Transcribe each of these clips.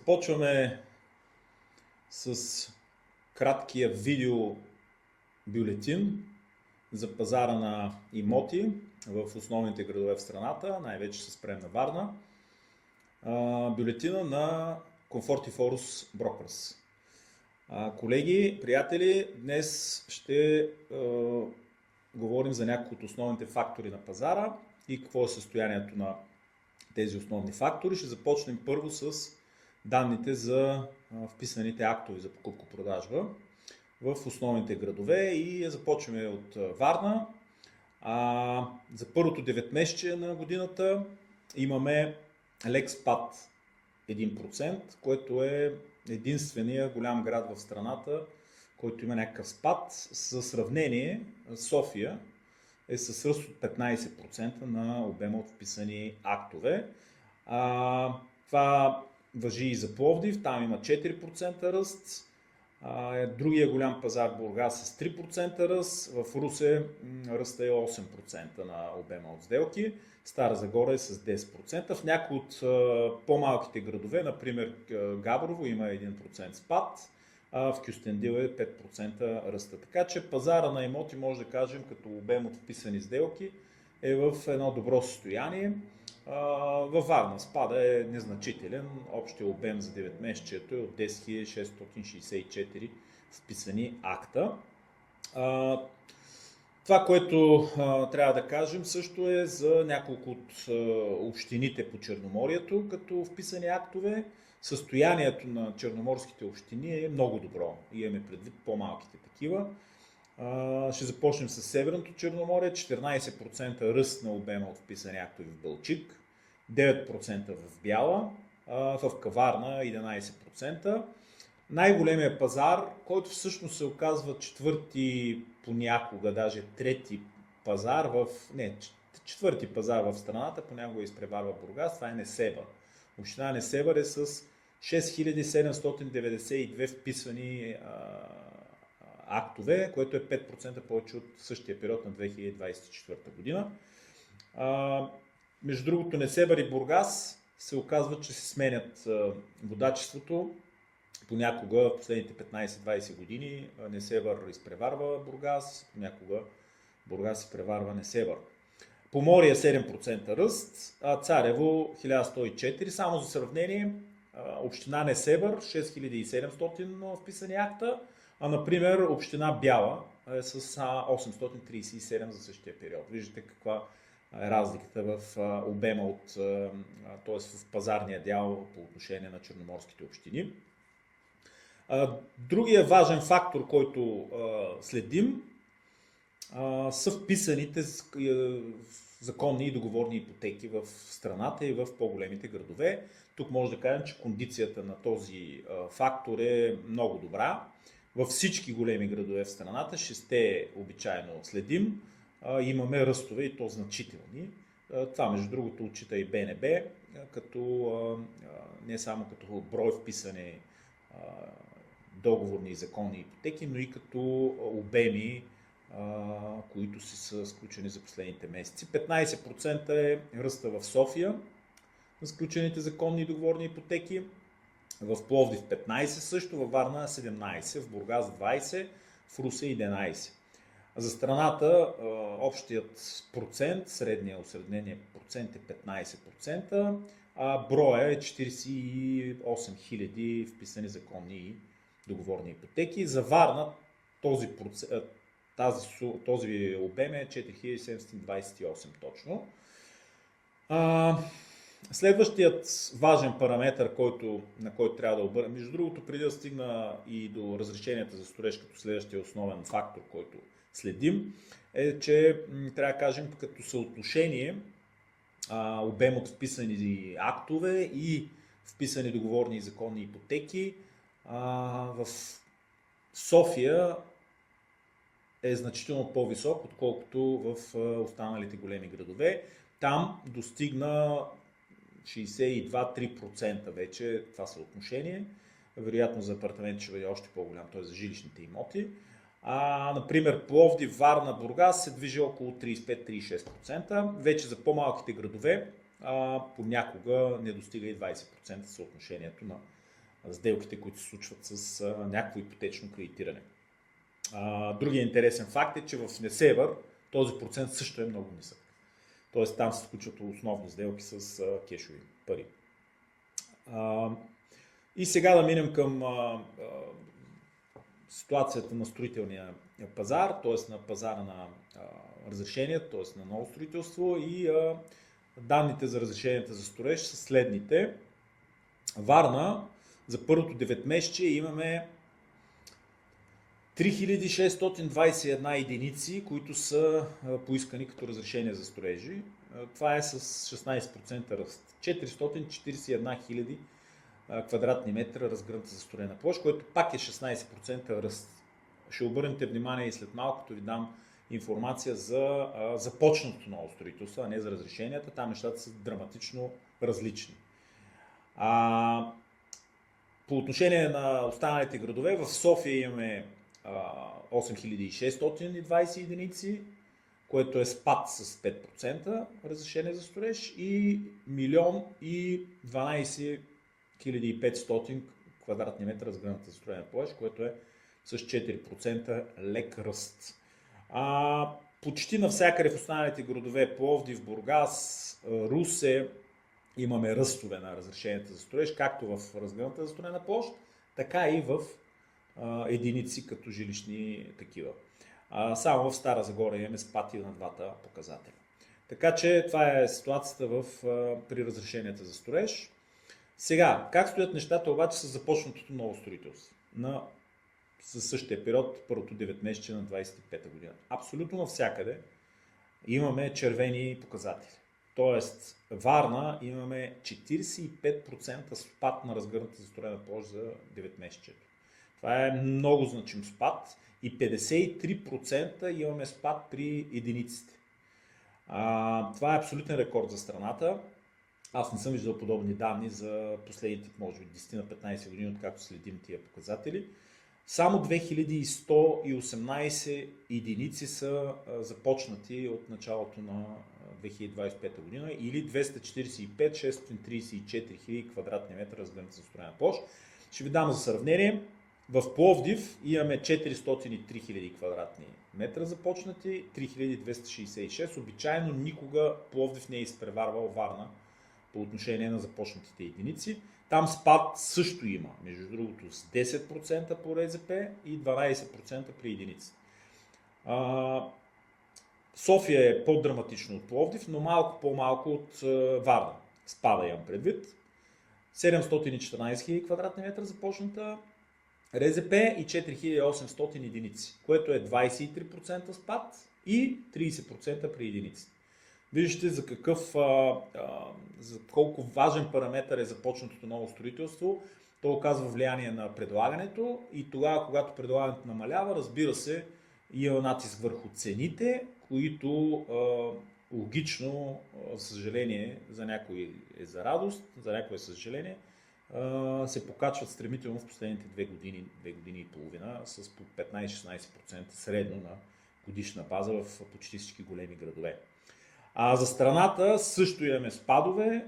Започваме с краткия видео бюлетин за пазара на имоти в основните градове в страната, най-вече се спрем на Варна. Бюлетина на Comfortiforus Brokers. Колеги, приятели, днес ще говорим за някои от основните фактори на пазара и какво е състоянието на тези основни фактори. Ще започнем първо с данните за вписаните актове за покупко-продажба в основните градове и започваме от Варна. За първото 9-месечие на годината имаме лек спад 1%, което е единствения голям град в страната, който има някакъв спад. За сравнение, София е с ръст от 15% на обема от вписани актове. Това важи и за Пловдив, там има 4% ръст. Другия голям пазар Бургас е с 3% ръст, в Русе ръста е 8% на обема от сделки, Стара Загора е с 10%. В някои от по-малките градове, например Габрово, има 1% спад, в Кюстендил е 5% ръста. Така че пазара на имоти, може да кажем, като обем от вписани сделки, е в едно добро състояние. Във Варна спада е незначителен, общия обем за 9-месечието е от 10 664 вписани акта. Това, което трябва да кажем също е за няколко от общините по Черноморието, като вписани актове. Състоянието на черноморските общини е много добро. Имаме предвид по-малките такива. Ще започнем с Северното Черноморие. 14% ръст на обема от вписани актове в Балчик, 9% в Бяла, в Каварна 11%. Най-големия пазар, който всъщност се оказва четвърти, понякога даже трети пазар четвърти пазар в страната, понякога изпреварва Бургас, това е Несебър. Община Несебър е с 6792 вписани актове, което е 5% повече от същия период на 2024 година. Между другото, Несебър и Бургас се оказва, че се сменят водачеството. Понякога в последните 15-20 години Несебър изпреварва Бургас, понякога Бургас изпреварва Несебър. Поморие 7% ръст, Царево 1104. Само за сравнение, община Несебър 6700 вписани акта, а например община Бяла е с 837 за същия период. Виждате каква е разликата в обема т.е. в пазарния дял по отношение на черноморските общини. Другия важен фактор, който следим, са вписаните законни и договорни ипотеки в страната и в по-големите градове. Тук може да кажем, че кондицията на този фактор е много добра. Във всички големи градове в страната, 6 обичайно следим, имаме ръстове и то значителни. Това между другото отчита и БНБ, не само като брой вписани договорни и законни ипотеки, но и като обеми, които са сключени за последните месеци. 15% е ръста в София на сключените законни и договорни ипотеки, в Пловдив 15% също, във Варна 17%, в Бургас 20%, в Русе 11%. За страната общият процент, средния осреднения процент е 15%, а броя е 48 000 вписани законни и договорни ипотеки. За Варна този обем е 4728 точно. Следващият важен параметр, на който трябва да обърнем, между другото, преди да стигна и до разрешенията за строеж като следващия основен фактор, който следим, е, че трябва да кажем като съотношение обем от вписани актове и вписани договорни и законни ипотеки в София е значително по-висок, отколкото в останалите големи градове. Там достигна 62-3% вече това съотношение. Вероятно за апартамент ще бъде още по-голям, т.е. за жилищните имоти. Например, Пловдив, Варна, Бургас се движи около 35-36%. Вече за по-малките градове понякога не достига и 20% съотношението на сделките, които се случват с някакво ипотечно кредитиране. Другия интересен факт е, че в Несебър този процент също е много нисък. Тоест там се включват основно сделки с кешови пари. И сега да минем към ситуацията на строителния пазар, т.е. на пазара на разрешения, т.е. на ново строителство и данните за разрешенията за строеж са следните. Варна за първото 9-месечие имаме 3621 единици, които са поискани като разрешение за строежи. Това е с 16% ръст. 441 хиляди квадратни метра разгъната застроена площ, което пак е 16% ръст. Ще обърнете внимание и след малко, като ви дам информация за започнатото ново строителство, а не за разрешенията. Там нещата са драматично различни. По отношение на останалите градове, в София имаме 8620 единици, което е спад с 5% разрешение за строеж и 1 12 500 квадратни метра разгъната застроена площ, което е с 4% лек ръст. Почти навсякъде в останалите градове, Пловдив, Бургас, Русе, имаме ръстове на разрешенията за строеж, както в разгъната застроена площ, така и в единици като жилищни такива. Само в Стара Загора имаме спад и на двата показателя. Така че това е ситуацията при разрешенията за строеж. Сега, как стоят нещата обаче с започнатото ново строителство със същия период, първото 9-месечие на 25-та година? Абсолютно навсякъде имаме червени показатели. Тоест, Варна имаме 45% спад на разгъната застроена площ за 9-месечието. Това е много значим спад и 53% имаме спад при единиците. Това е абсолютен рекорд за страната. Аз не съм виждал подобни данни за последните, може би, 10 на 15 години, откакто следим тия показатели. Само 2118 единици са започнати от началото на 2025 година или 245 634 хиляди квадратни метра разгъната застроена площ. Ще ви дам за сравнение. В Пловдив имаме 403 хиляди квадратни метра започнати, 3266. Обичайно никога Пловдив не е изпреварвал Варна по отношение на започнатите единици. Там спад също има, между другото с 10% по РЗП и 12% при единици. София е по-драматично от Пловдив, но малко по-малко от Варна. Спада имам предвид. 714 хиляди квадратни метра започната РЗП и 4800 единици, което е 23% спад и 30% при единици. Виждате за колко важен параметър е започнатото ново строителство. То оказва влияние на предлагането и тогава, когато предлагането намалява, разбира се, има натиск върху цените, които логично, за съжаление, за някой е за радост, за някой е съжаление, се покачват стремително в последните 2 години и половина с по 15-16% средно на годишна база в почти всички големи градове. За страната също имаме спадове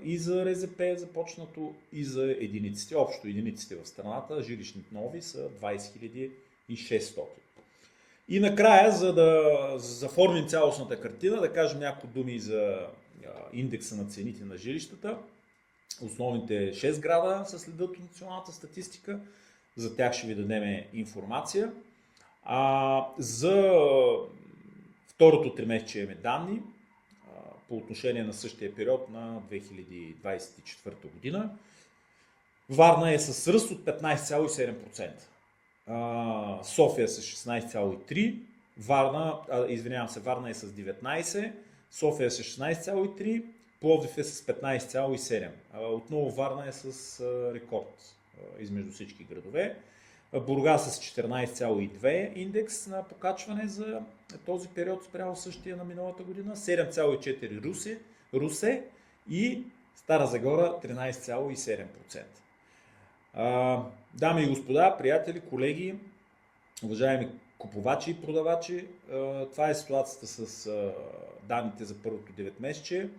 и за РЗП е започнато, и за единиците. Общо единиците в страната, жилищните нови са 20 600. И накрая, за да заформим цялостната картина, да кажем няколко думи за индекса на цените на жилищата. Основните 6 града се следят от националната статистика. За тях ще ви дадем информация. За второто тримесечие имаме данни по отношение на същия период на 2024 година. Варна е с ръст от 15,7%. София с 16,3%. Варна е с 19%. София с 16,3%. Пловдив е с 15,7%. Отново Варна е с рекорд измежду всички градове. Бургас с 14,2 индекс на покачване за този период спрямо същия на миналата година, 7,4 Русе и Стара Загора 13,7%. Дами и господа, приятели, колеги, уважаеми купувачи и продавачи, това е ситуацията с данните за първото 9-месечие.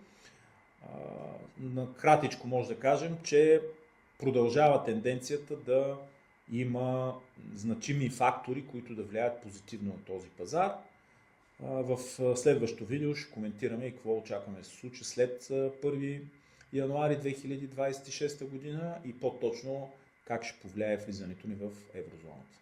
Накратичко може да кажем, че продължава тенденцията да има значими фактори, които да влияят позитивно на този пазар. В следващото видео ще коментираме и какво очакваме да се случи след 1 януари 2026 година и по-точно как ще повлияе влизането ни в еврозоната.